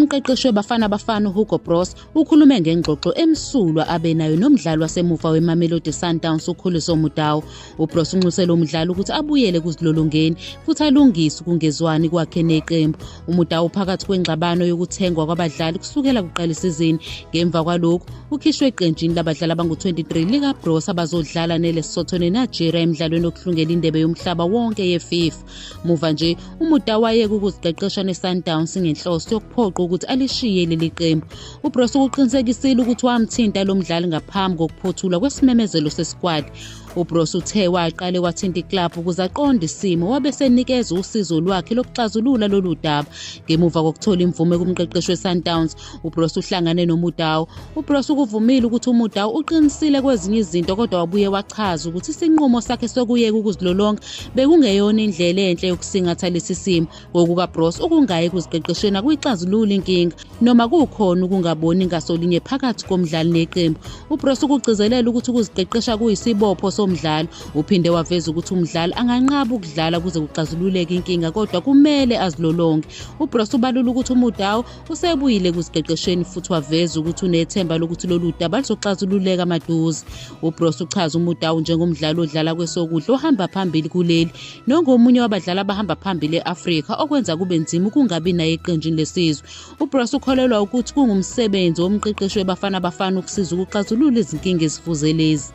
Umqeqeshi weBafana Bafana uHugo Broos ukhulume ngengxoxo emsulwa abenayo nomdlali wasemuva weMamelodi Sundowns uKhuliso Mudau. uBroos unxusele umdlali ukuthi abuyele kuzilolongeni futhi alungise ukungezwani kwakhe neqembu. uMudau phakathi kwengxabano yokuthengwa kwabadlali kusukela kuqala isizini. Ngemva kwalokhu ukhishwe eqenjini labadlali abangu-23 likaBroos abazodlala neLesotho neNigeria emidlalweni wokuhlungela indebe yomhlaba wonke yeFIFA. Muva nje uMudau wayeka ukuziqeqesha neSundowns ngenhloso yokuphoqa ukuthi alishiye leli qembu. uBroos uqinisekisile ukuthi wamthinta lo mdlali ngaphambi kokuphothula kwesimemezelo sesquad. uBroos uthe waqale wathinta iClub ukuze aqonde isimo wabe senikeza usizo lwakhe lokuxazulula lolu daba. Ngemuva kokuthola imvume kumqeqeshi weSundowns, uBroos uhlangane noMudau. uBroos ukuvumile ukuthi uMudau uqinisile kwezinye izinto kodwa wabuye wachaza ukuthi isinqumo sakhe sokuyeka ukuzilolonga bekungeyona indlela enhle yokusingatha lesi simo. KukaBroos ukungayi kuziqeqesheni kuyixazulula inkinga noma kukhona ukungaboni ngasolinye phakathi komdlali neqembu. uBroos ukugcizelela ukuthi ukuziqeqesha kuyisibopho somdlali. Uphinde waveza ukuthi umdlali anganqaba ukudlala kuze kuxazululeke inkinga kodwa kumele azilolonge. uBroos ubalula ukuthi uMudau usebuyile kuziqeqesheni futhi waveza ukuthi unethemba lokuthi lolu daba luzoxazululeka maduze. uBroos uchaza uMudau njengomdlali odlala kwesokudla ohamba phambili kuleli nongomunye wabadlali abahamba phambili eAfrika okwenza kube nzima ukungabi naye eqenjini lesizwe. uBroos ukholelwa ukuthi kungumsebenzi womqeqeshi weBafana Bafana ukusiza ukuxazulula izinkinga ezifuze lezi.